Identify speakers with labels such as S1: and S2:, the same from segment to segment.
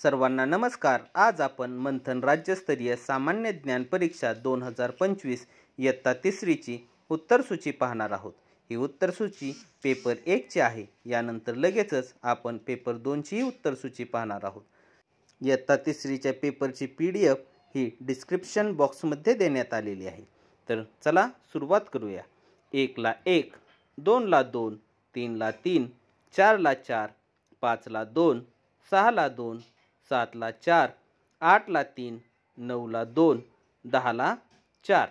S1: सर्वांना नमस्कार। आज आपण मंथन राज्यस्तरीय सामान्य ज्ञान परीक्षा 2025 इयत्ता तिसरीची उत्तरसूची पाहणार आहोत। ही उत्तरसूची पेपर 1 ची आहे। यानंतर लगेचच आपण पेपर 2 ची उत्तरसूची पाहणार आहोत। इयत्ता तिसरीच्या पेपरची PDF ही डिस्क्रिप्शन बॉक्समध्ये देण्यात आलेली आहे। तर चला सुरुवात करूया। 1 ला 1, 2 ला 2, 3 ला 3, 4 ला 4, 5 ला 2, 6 ला 2, 7 ला 4, 8 ला 3, 9 ला 2, 10 ला 4,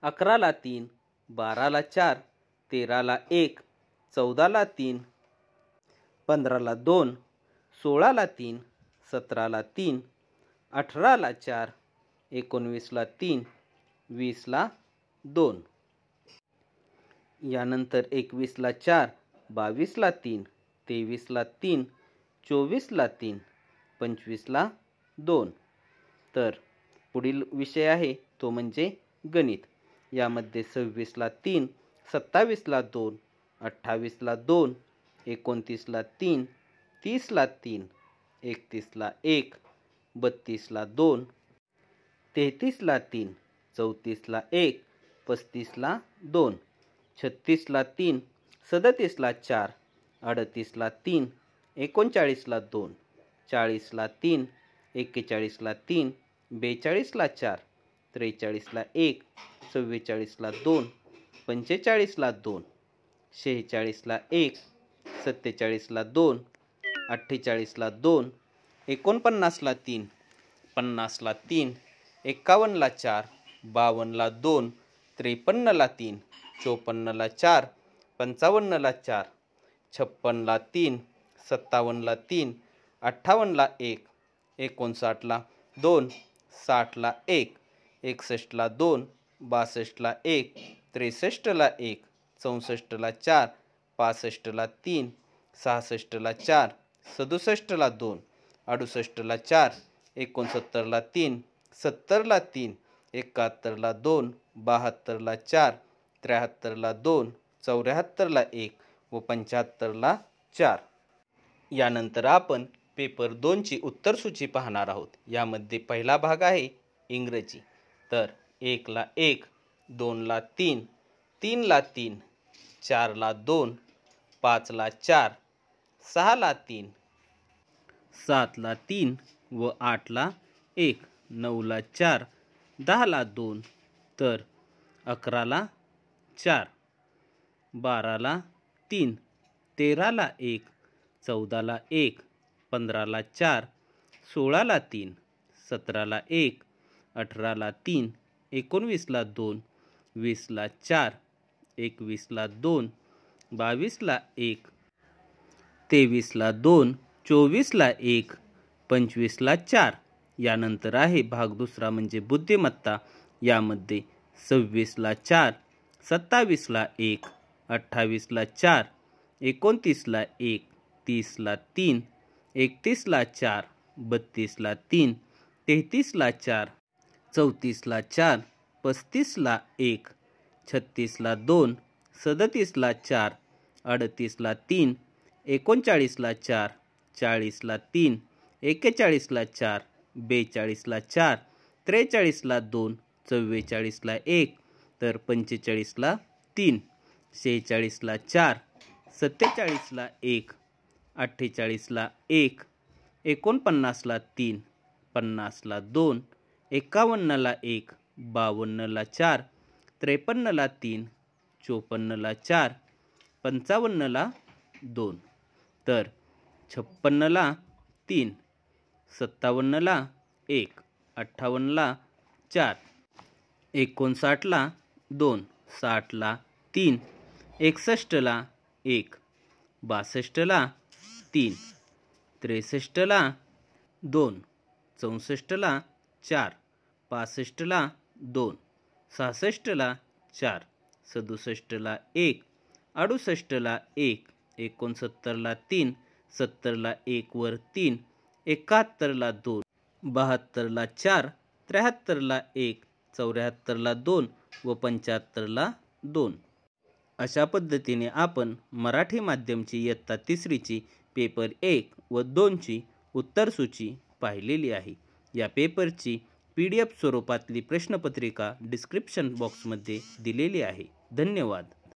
S1: 11 ला 3, 12 ला 4, 13 ला 1, 14 ला 3, 15 ला 2, 16 ला 3, 17 ला 3, 18 ला 4, 19 ला 3, 20 ला 2, यानंतर 21 ला 4, 22 ला 3, 23 ला 3, 24 ला 3, 25 ला 2। तर पुढील विषय आहे तो म्हणजे गणित। यामध्ये 26 ला 3, 27 ला 2, 28 ला 2, 29 ला 3, 30 ला 3, 31 ला 1, 32 ला 2, 33 ला 3, 34 ला 1, 35 ला 2, 36 ला 3, 37 ला 4, 38 ला 3, 39 ला 2, 40 ला 3, 41 ला 3, 42 ला 4, 43 ला 1, 44 ला 2, 45 ला 2, 46 ला 1, 47 ला 2, 48 ला 2, 49 ला 3, 50 ला 3, 51 ला 4, 52 ला 2, 53 ला 3, 54 ला 4, 55 ला 4, 56 ला 3, 57 ला 3, 58 ला 1, 59 ला 2, 60 ला 1, 61 ला 2, 62 ला 1, 63 ला 1, 64 ला 4, 65 ला 3, 66 ला 4, 67 ला 2, 68 ला 4, 69 ला 3, 70 ला 3, 71 ला 2, 72 ला 4, 73 ला 2, 74 ला 1 व 75 ला 4। यानंतर आपण पेपर 2 ची उत्तरसूची पाहणार आहोत। यामध्ये पहिला भाग आहे इंग्रजी। तर 1 ला 1, 2 ला 3, 3 ला 3, 4 ला 2, 5 ला 4, 6 ला 3, 7 ला 3 व 8 ला 1, 9 ला 4, 10 ला 2, तर 11 ला 4, 12 ला 3, 13 ला 1, 14 ला 1, 15 ला 4, 16 ला 3, 17 ला 1, 18 ला 3, 19 ला 2, 20 ला 4, 21 ला 2, 22 ला 1, 23 ला 2, 24 ला 1, 25 ला 4। यानंतर आहे भाग दुसरा म्हणजे बुद्धिमत्ता। यामध्ये 26 ला 4, 27 ला 1, 28 ला 4, 29 ला 1, 30 ला 3, 31 ला 4, 32 ला 3, 33 ला 4, 34 ला 4, 35 ला 1, 36 ला 2, 37 ला 4, 38 ला 3, 39 ला 4, 40 ला 3, 41 ला 4, 42 ला 4, 43 ला 2, 44 ला 1, तर 45 ला 3, 46 ला 4, 47 ला 1, 48 ला 1, 49 ला 3, 50 ला 2, 51 ला 1, 52 ला 4, 53 ला 3, 54 ला 4, 55 ला 2, तर 56 ला 3, 57 ला 1, 58 ला 4, 59 ला 2, 60 ला 3, 61 ला 1, 62 ला 3, 63 ला 2, 64 ला 4, 65 ला 2, 66 ला 4, 67 ला 1, 68 ला 1, 69 ला 3, 70 ला 1 वर 3, 71 ला 2, 72 ला 4, 73 ला 1, 74 ला 2 व 75 ला 2। अशा पद्धतीने आपण मराठी माध्यमची इयत्ता तिसरीची पेपर 1 व 2 ची उत्तरसूची पाहिलेली आहे. या पेपरची PDF स्वरूपातली प्रश्नपत्रिका डिस्क्रिप्शन बॉक्समध्ये दिलेली आहे. धन्यवाद.